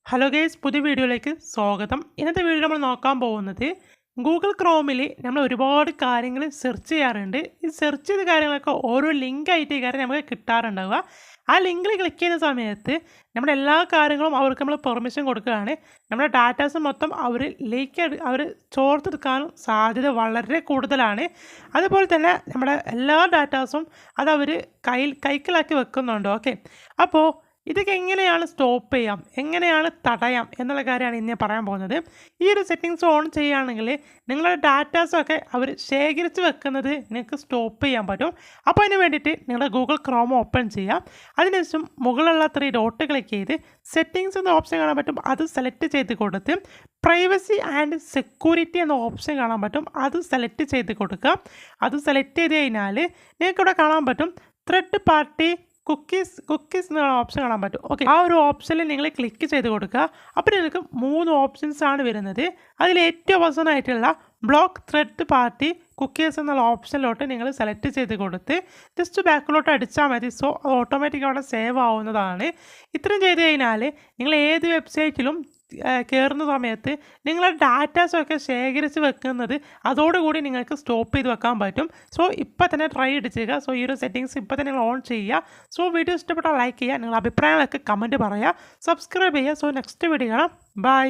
Hello guys, പുതിയ വീഡിയോയിലേക്ക് സ്വാഗതം. ഇന്നത്തെ വീഡിയോ നമ്മൾ നോക്കാൻ പോകുന്നത് ഗൂഗിൾ ക്രോമിൽ നമ്മൾ ഒരുപാട് കാര്യങ്ങൾ സെർച്ച് ചെയ്യാറുണ്ട്. ഈ സെർച്ച് ചെയ്ത കാര്യങ്ങളൊക്കെ ഓരോ ലിങ്ക് ആയിട്ട് ഈ കാര്യം നമുക്ക് കിട്ടാറുണ്ടാവുക. ആ ലിങ്കിൽ ക്ലിക്ക് ചെയ്യുന്ന സമയത്ത് നമ്മുടെ എല്ലാ കാര്യങ്ങളും അവർക്ക് നമ്മൾ പെർമിഷൻ കൊടുക്കുകയാണ്. നമ്മുടെ ഡാറ്റാസ് മൊത്തം അവർ ചോർത്തെടുക്കാനും സാധ്യത വളരെ കൂടുതലാണ്. അതുപോലെ തന്നെ നമ്മുടെ എല്ലാ ഡാറ്റാസും അതവർ കൈക്കലാക്കി വെക്കുന്നുണ്ട്. ഓക്കെ, അപ്പോൾ ഇതൊക്കെ എങ്ങനെയാണ് സ്റ്റോപ്പ് ചെയ്യാം, എങ്ങനെയാണ് തടയാം എന്നുള്ള കാര്യമാണ് ഇന്ന് ഞാൻ പറയാൻ പോകുന്നത്. ഈ ഒരു സെറ്റിങ്സ് ഓൺ ചെയ്യുകയാണെങ്കിൽ നിങ്ങളുടെ ഡാറ്റാസൊക്കെ അവർ ശേഖരിച്ച് വെക്കുന്നത് നിങ്ങൾക്ക് സ്റ്റോപ്പ് ചെയ്യാൻ പറ്റും. അപ്പോൾ അതിന് വേണ്ടിയിട്ട് നിങ്ങളുടെ ഗൂഗിൾ ക്രോം ഓപ്പൺ ചെയ്യാം. അതിനുശേഷം മുകളിലുള്ള 3 ഡോട്ട് ക്ലിക്ക് ചെയ്ത് സെറ്റിങ്സ് എന്ന ഓപ്ഷൻ കാണാൻ പറ്റും, അത് സെലക്ട് ചെയ്ത് കൊടുത്ത് പ്രൈവസി ആൻഡ് സെക്യൂരിറ്റി എന്ന ഓപ്ഷൻ കാണാൻ പറ്റും, അത് സെലക്ട് ചെയ്ത് കൊടുക്കുക. അത് സെലക്ട് ചെയ്ത് കഴിഞ്ഞാൽ നിങ്ങൾക്കിവിടെ കാണാൻ പറ്റും ത്രെഡ് പാർട്ടി കുക്കീസ് എന്നുള്ള ഓപ്ഷൻ കാണാൻ പറ്റും. ഓക്കെ, ആ ഒരു ഓപ്ഷനിൽ നിങ്ങൾ ക്ലിക്ക് ചെയ്ത് കൊടുക്കുക. അപ്പോൾ നിങ്ങൾക്ക് 3 ഓപ്ഷൻസ് ആണ് വരുന്നത്. അതിൽ ഏറ്റവും അവസാനമായിട്ടുള്ള ബ്ലോക്ക് ത്രെഡ് പാർട്ടി കുക്കീസ് എന്നുള്ള ഓപ്ഷനിലോട്ട് നിങ്ങൾ സെലക്ട് ചെയ്ത് കൊടുത്ത് ജസ്റ്റ് ബാക്കിലോട്ട് അടിച്ചാൽ മതി. സോ അത് ഓട്ടോമാറ്റിക് അവിടെ സേവ് ആവുന്നതാണ്. ഇത്രയും ചെയ്ത് കഴിഞ്ഞാൽ നിങ്ങൾ ഏത് വെബ്സൈറ്റിലും കയറുന്ന സമയത്ത് നിങ്ങളുടെ ഡാറ്റാസൊക്കെ ശേഖരിച്ച് വെക്കുന്നത് അതോടുകൂടി നിങ്ങൾക്ക് സ്റ്റോപ്പ് ചെയ്ത് വെക്കാൻ പറ്റും. സോ ഇപ്പോൾ തന്നെ ട്രൈ ചെയ്യുക. സോ ഈ ഒരു സെറ്റിങ്സ് ഇപ്പോൾ തന്നെ നിങ്ങൾ ഓൺ ചെയ്യുക. സോ വീഡിയോ ഇഷ്ടപ്പെട്ടാൽ ലൈക്ക് ചെയ്യുക, നിങ്ങളുടെ അഭിപ്രായങ്ങളൊക്കെ കമൻറ്റ് പറയുക, സബ്സ്ക്രൈബ് ചെയ്യുക. സോ നെക്സ്റ്റ് വീഡിയോ കാണാം. ബൈ.